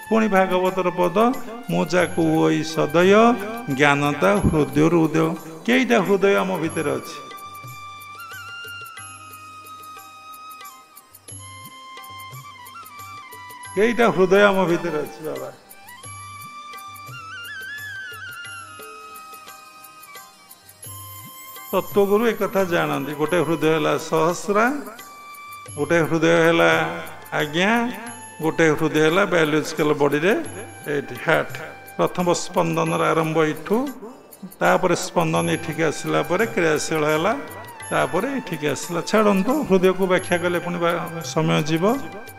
पुणी भागवतर पद मुजाकु ओई सदय ज्ञानता हृदय उदय कईटा हृदय आम भितर अच्छी कईटा हृदय आम भितर अच्छी बाबा तत्वगुरु एक कथा जानती गोटे हृदय है सहस्रा गोटे हृदय है आज्ञा गोटे हृदय है बायोलोजिकल बॉडी रे हार्ट प्रथम स्पंदन आरंभ इठू तापर स्पंदन एठिक आसला क्रियाशील है तापर एठिक आसला छाड़ू हृदय को व्याख्या कले पुणी समय जीव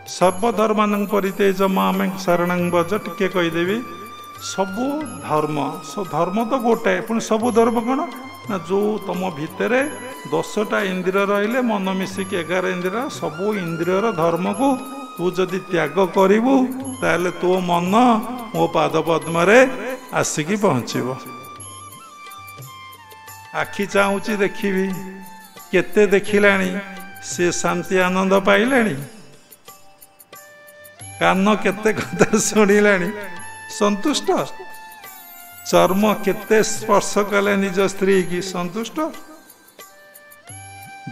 सर्वधर्मान परितेज मामे शरण बज टिके कहीदेवी सबू धर्म धर्म तो गोटे पुणी सबू धर्म कौन ना जो तुम भितर 10टा इंद्रिय रहिले मन मिसिक 11 इंद्रिय सबू इंद्रियर धर्म को तू जदि त्याग करू ताले तो मन मो पाद पद्म आसिकी पहुँचब आखि चाहूची देखी केते देखिलानी से शांति आनंद पाइलानी कान केते कथा शुणिलानी संतुष्ट चर्म केते स्पर्श कले निज स्त्री की संतुष्ट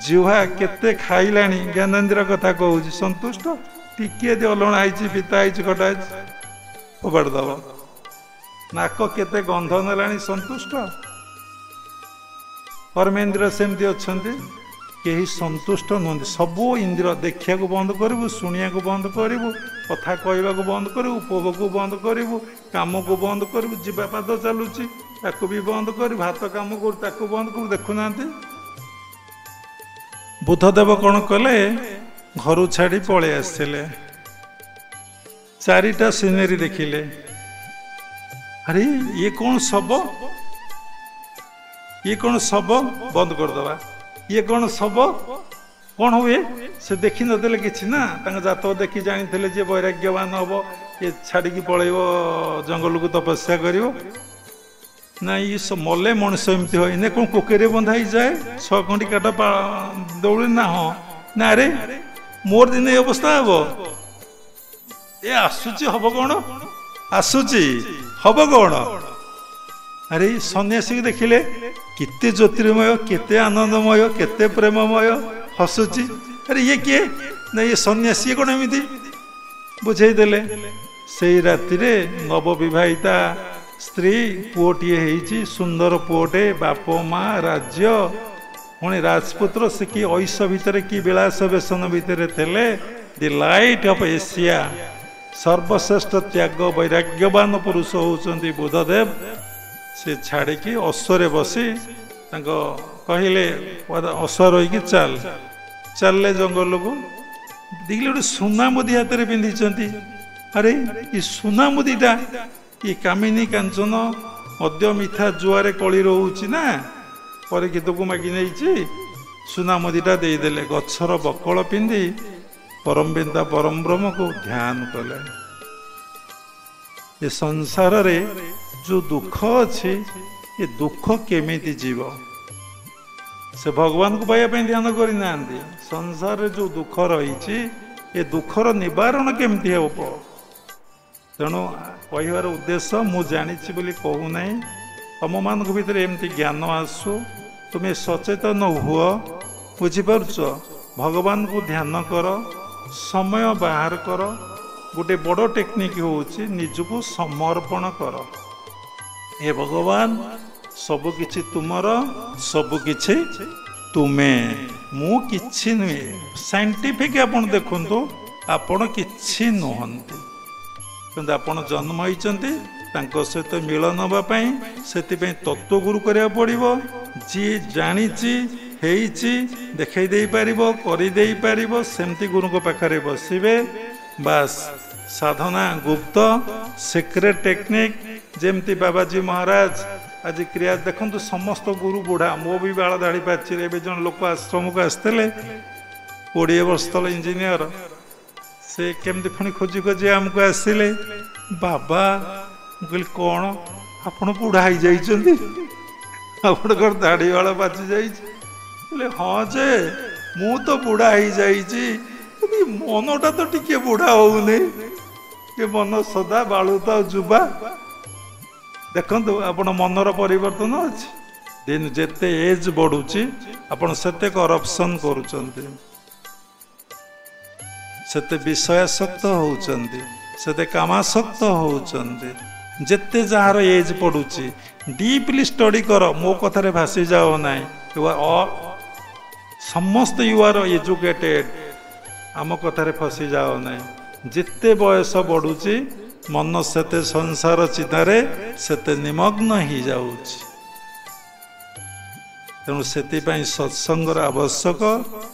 जिह्वा केते खाइलानी ज्ञानेन्द्र कथा कहूँ संतुष्ट टिके अलणा पिता कटा फोपाड़ दब नाक केते गंध नेलानी संतुष्ट कर्मेन्द्र सेमती अच्छा कहीं संतुष्ट नुहति सबू इंद्रिय देखा बंद करूँ शुणा बंद करूँ कथा कहवा बंद करूँ उपभोग को बंद करूँ काम को बंद करूँ जीवा पाद चलुची ताकू भी बंद कर भात काम करूँ बंद करूँ देखुना बुद्धदेव कौन कले घर छाड़ी पलि आसते 4टा सिनेरी देखिले अरे ये कौन शब ये कौन शब बंद करदे ये कौन शब कौन हुए से देखी नदेले कि ना जात देखी जानी जे वैराग्यवान हम ये छाड़ी पलैब जंगल को तपस्या कर ना ये मले मनुष्य एमती हो इन्हें कौन कोकेरे बंधाई जाए 6 खंडी काट दौड़े ना हाँ ना अरे मोर दिन ये अवस्था हम ये आसूची हम कौन आसूची हम कौन अरे सन्यासी देखिले केते ज्योतिर्मय केते आनंदमय केते प्रेममय हसुची अरे ये किए ना ये सन्यासी कौन एमती बुझेदेले से राति नवविवाहिता स्त्री पुओटे सुंदर पुओटे बाप माँ राज्य पुणी राजपुत्र से कि ऐश भितर कि विलास व्यसन भितर थे दि लाइट ऑफ एशिया सर्वश्रेष्ठ त्याग वैराग्यवान पुरुष होउचंती बुद्धदेव से छाड़ी अश्वरे बसी कहले अश्व रही चल चलले जंगल को देखिले गोटे सुना मुदी हाथ में पिंधि अरे ये सुना मुदीटा ये कामिनी कांचन मद्य मिठा जुआरे कली रोची ना परीक्षित को मागि नहीं सुना मुदीटा देदेले गछर बकल पिंधि परमविद्या परम ब्रह्म को ध्यान कले ये संसार रे जो दुख अच्छे ये दुख केमिति जीव से भगवान को पाइबा ध्यान करना संसार रे जो दुख रही ये दुखर निवारण केमती हे तेणु कहबार उद्देश्य मु जानी कहूना तुम मान भर एमती ज्ञान आसु तुम्हें सचेतन हुआ बुझीपार भगवान को ध्यान कर समय बाहर कर गोटे बड़ टेक्निक होची निजको समर्पण कर हे भगवान सबकिछि तुमर सबकिछि तुमे मु किछि नुहे साइंटिफिक आपण देखंतु आपण किछि नुहंती किंतु आपण जन्म होइचंती तांको सहित मिलन होबापई सेतिपई तत्व गुरु करिया पड़िबो जी जानिची हेइची देखाई देई पारिबो करि देई पारिबो सेमती गुरु को पाखरे बसिबे बस साधना गुप्त सीक्रेट टेक्निक जेमती बाबाजी महाराज आज क्रिया देखु समस्त गुरु बुढ़ा मो भी बाल दाढ़ी पाची ए जन लोक आश्रम को आसते 20 वर्ष तल इंजीनियर से केमती पुणी खोजी खोजी आमको आसिले बाबा मुझे कौन आपण बुढ़ा हो जाइए आपणकर दाढ़ी वाला पाची जाइए हाँ जे मु तो बुढ़ा हो जाइए मनटा तो टिके बुढ़ा होने ये मन सदा बालुता जुबा देखंतु आपण मनर परिवर्तन अछि दिन जेते एज बढ़ुची आपण सेते करप्शन करूचंती सेते विषयासक्त होउचंती सेते कामासक्त होउचंती जेते जार एज पड़ुची डीपली स्टडी कर मो कथारे भासी जाओ नाई यू आर ऑल समस्त यू आर एजुकेटेड आम कथारे फसी जाओ नाई जिते बयस बढ़ुची मन सेते संसार चिंतारे सेते निमग्न ही जाउची तेणु सेतिपाई सत्संगर आवश्यक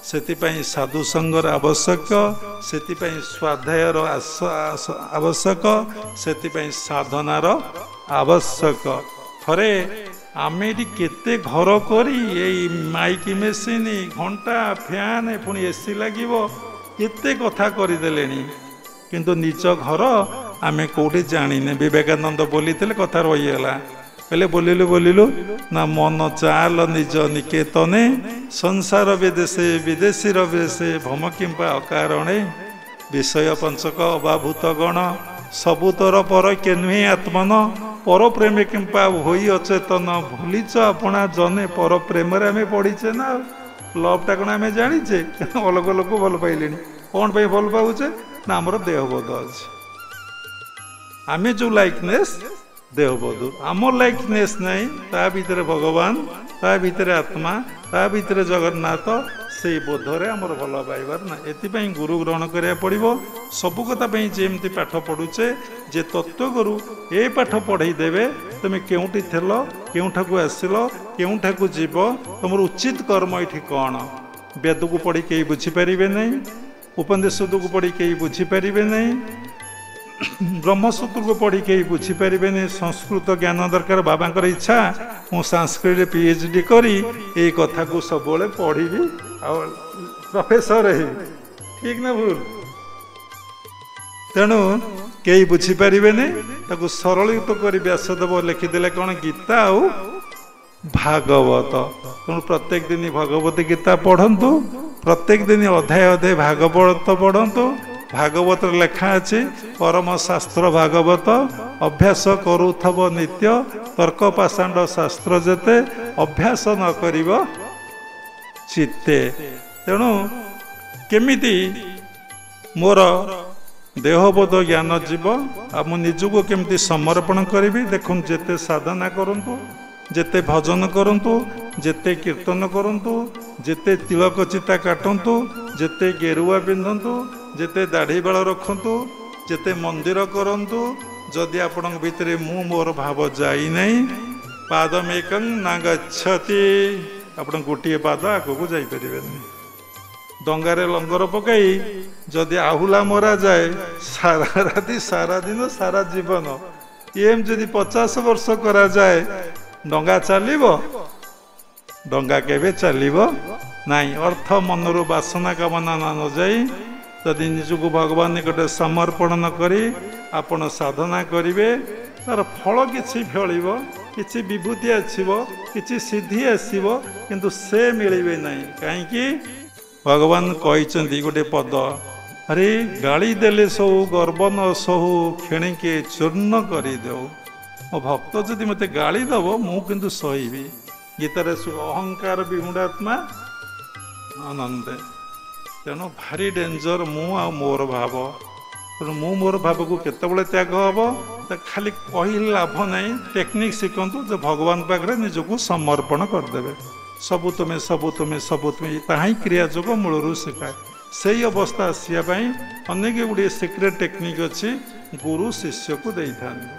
सेतिपाई साधु संगर आवश्यक सेतिपाई स्वाध्यायर आवश्यक सेतिपाई साधनार आवश्यक थरे आमे केते घर करी माइक मेसीन घंटा फैन पुणी एसी लगे केते कथा करदेले किंतु निज घर आमे कोठी जानिने विवेकानंद बोली कथा रहीगला कहले बोलिलु ना मन चाल निज निकेतने संसार विदेशे विदेशी रवेशे भम किंपा अकारणे विषय पंचक अबाभूत गण सबुतर पर केन्हे आत्मन पर प्रेम किंपा होई अचेतन भूलीच अपना जने पर प्रेम आम पढ़ीचे ना लवटा कौन आम जाचे अलग लोक भल पाइले कौन भल पाऊचे ना आमर देहबोध अच्छे आम जो लाइकनेस देहबोध आम लाइकनेस नहीं ता भीतर भगवान ता भीतर आत्मा ता भीतर जगन्नाथ से बोधरे आमर भल पाइबार ना एथिपाई गुरु ग्रहण करिया पड़िबो सबु कथा पई जेमति पाठ पढुचे जे तत्वगुरु ए पाठ पढ़ई देबे तुम केउठी थेलो केउठाकू आसिलो केउठाकू जीव तुमर उचित कर्म एठी कोन वेद को पढ़ी केही बुझी परिबे नहीं उपनिषद को पढ़ी केही बुझी परिबे नहीं ब्रह्मसूत्र को पढ़ी कहीं बुझीपारे नहीं संस्कृत ज्ञान दरकार बाबा इच्छा मु संस्कृत पीएचडी करी ये कथा को सब पढ़ी प्रोफेसर है ठीक ना भूल तेणु कई बुझीपारे नहीं सरलीत कर व्यासदेव लिखिदे कौन गीता आउ भागवत तेणु प्रत्येक दिन भगवत गीता पढ़ंतु प्रत्येक दिन अध्याय अध्याय भागवत पढ़ंतु भागवत लेखा अच्छे परम शास्त्र भागवत अभ्यास करूथब नित्य तर्क पाषांड शास्त्र जेते अभ्यास न करिव चित्ते तेणु केमिति मोर देहबोध ज्ञान जीव आ मु निजको केमिति समर्पण करी देखुन जेते साधना करंतु जेते भजन करंतु जेते कीर्तन करंतु जेते तिलक चिता काटंतु जेते गेरुआ पिंधंतु जेते दाढ़ी बाल रखंतु जेते मंदिर करंतु जदि आपण भितर मु मोर भाव जाई नहीं पादमेकं न गच्छति आपण गोटे पाद आगू जाई परिबे नहीं डंगारे लंगर पकाई जदि आहुला मरा जाए सारा राति सारा दिन सारा जीवन एम जदि 50 वर्ष करा जाए डंगा चलिबो डंगा केबे चलिबो नाई अर्थ मनरु वासना कामना न जाई जदि निजको भगवान निकट समर्पण न करी आपण साधना करिवे तार फल किछि फलिबो किछि विभूति आसीबो किछि सिद्धि आसीबो किंतु से मिलिबे नहीं काहेकि भगवान कहिचंदी गोटे पद अरे गाली देले सहु गर्व न सहु क्षणिके चूर्ण करी देव मो भक्त जदि मते गाली दब मु किंतु सहिबी गीतारे अहंकार विमूढ़ात्मा आनंद तेणु भारी डेंजर मु आ मोर भाव तेणु मु मोर भाव को केतबेले त्याग हम खाली कही लाभ नहीं टेक्निक शिखु जो भगवान पाखे निजको समर्पण करदे सबु तुम्हें सबु तुम्हें सबु तुम्हें ताही क्रिया जोग मूलरू शिखाए से अवस्था आसापी अनेक गुड़े सिक्रेट टेक्निक अच्छी गुरु शिष्य को दे था।